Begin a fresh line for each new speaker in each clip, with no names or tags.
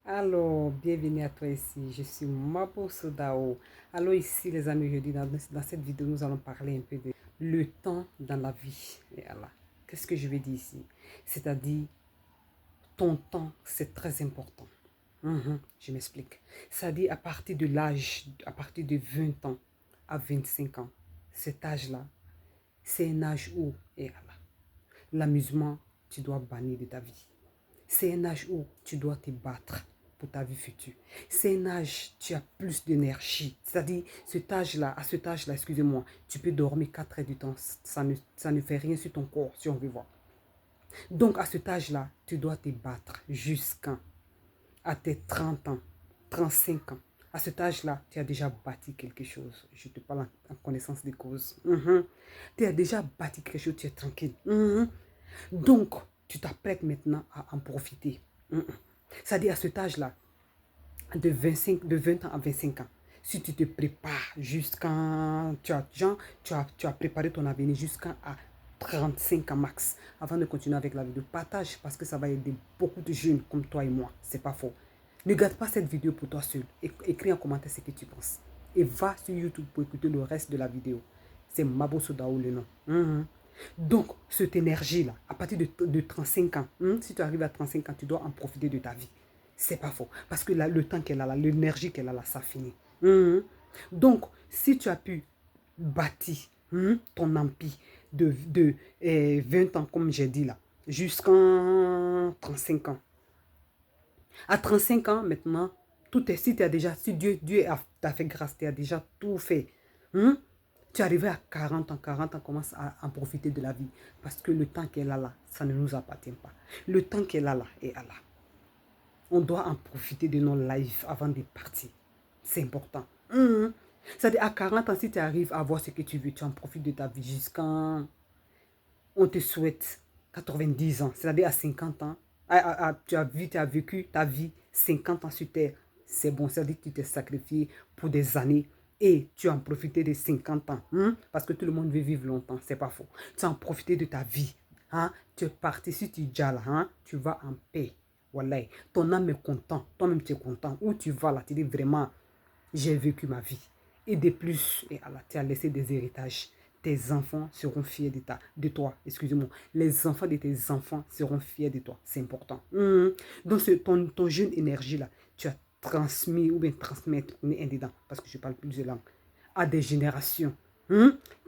Alors, bienvenue à toi ici, je suis Mabo Sodao. Alors ici les amis, je dis dans cette vidéo, nous allons parler un peu de le temps dans la vie. Et voilà, qu'est-ce que je vais dire ici? C'est-à-dire, ton temps, c'est très important. Je m'explique. C'est-à-dire, à partir de l'âge, à partir de 20 ans à 25 ans, cet âge-là, c'est un âge où, et voilà, l'amusement, tu dois bannir de ta vie. C'est un âge où tu dois te battre pour ta vie future. C'est un âge où tu as plus d'énergie. C'est-à-dire, à cet âge-là, excusez-moi, tu peux dormir 4 heures du temps. Ça ne fait rien sur ton corps, si on veut voir. Donc, à cet âge-là, tu dois te battre jusqu'à tes 30 ans, 35 ans. À cet âge-là, tu as déjà bâti quelque chose. Je te parle en connaissance des causes. Tu as déjà bâti quelque chose, tu es tranquille. Donc, tu t'apprêtes maintenant à en profiter. C'est-à-dire à cet âge-là, de 20 ans à 25 ans, si tu te prépares jusqu'à... Tu as préparé ton avenir jusqu'à 35 ans max. Avant de continuer avec la vidéo, partage parce que ça va aider beaucoup de jeunes comme toi et moi. C'est pas faux. Ne garde pas cette vidéo pour toi seul. Écris en commentaire ce que tu penses. Et va sur YouTube pour écouter le reste de la vidéo. C'est Mabo Sodao le nom. Donc, cette énergie-là, à partir de 35 ans, si tu arrives à 35 ans, tu dois en profiter de ta vie. C'est pas faux. Parce que là, le temps qu'elle a là, l'énergie qu'elle a là, ça finit. Donc, si tu as pu bâtir ton empire de 20 ans, comme j'ai dit là, jusqu'à 35 ans. À 35 ans, maintenant, tout est, si tu as déjà, si Dieu t'a fait grâce, tu as déjà tout fait. Tu es arrivé à 40 ans, commence à en profiter de la vie. Parce que le temps qu'elle a là, ça ne nous appartient pas. Le temps qu'elle a là est à là. On doit en profiter de nos lives avant de partir. C'est important. C'est-à-dire à 40 ans, si tu arrives à voir ce que tu veux, tu en profites de ta vie jusqu'à... On te souhaite 90 ans. C'est-à-dire à 50 ans, tu as vécu ta vie 50 ans sur Terre. C'est bon, c'est-à-dire que tu t'es sacrifié pour des années et tu as en profité de 50 ans. Parce que tout le monde veut vivre longtemps, c'est pas faux. Tu as en profité de ta vie. Tu es parti, si tu es déjà là, tu vas en paix. Voilà. Ton âme est content, toi-même tu es content. Où tu vas là, tu dis vraiment, j'ai vécu ma vie. Et de plus, et Allah, tu as laissé des héritages. Tes enfants seront fiers de toi. Excusez-moi. Les enfants de tes enfants seront fiers de toi. C'est important. Donc, ton jeune énergie là, tu as transmis ou bien transmettre, on est un dedans, parce que je parle plusieurs langues, à des générations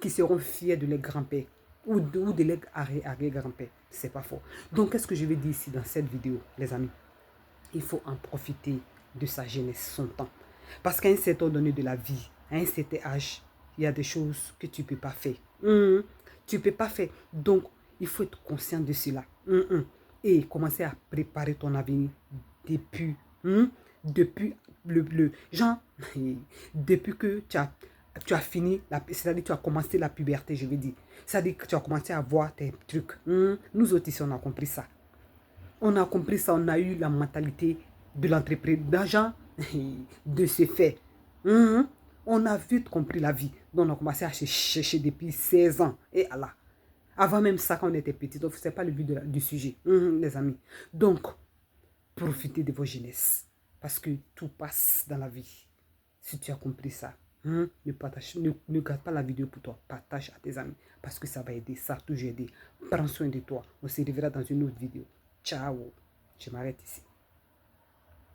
qui seront fiers de leurs grands-pères ou de leurs arrière-grands-pères. C'est pas faux. Donc, qu'est-ce que je vais dire ici dans cette vidéo, les amis? Il faut en profiter de sa jeunesse, son temps. Parce qu'à un certain donné de la vie, à un certain âge, il y a des choses que tu ne peux pas faire. Tu ne peux pas faire. Donc, il faut être conscient de cela. Et commencer à préparer ton avenir depuis, depuis genre, depuis que tu as fini, c'est-à-dire tu as commencé la puberté, je veux dire. C'est-à-dire que tu as commencé à voir tes trucs. Nous autres ici, on a compris ça. On a compris ça, on a eu la mentalité de l'entreprise d'argent, de ce fait. On a vite compris la vie. Donc on a commencé à chercher depuis 16 ans. Et Allah. Avant même ça, quand on était petit, donc ce n'est pas le but du sujet, les amis. Donc, profitez de vos jeunesses. Parce que tout passe dans la vie. Si tu as compris ça, ne garde pas la vidéo pour toi. Partage à tes amis. Parce que ça va aider, ça a toujours aidé. Prends soin de toi. On se reverra dans une autre vidéo. Ciao. Je m'arrête ici.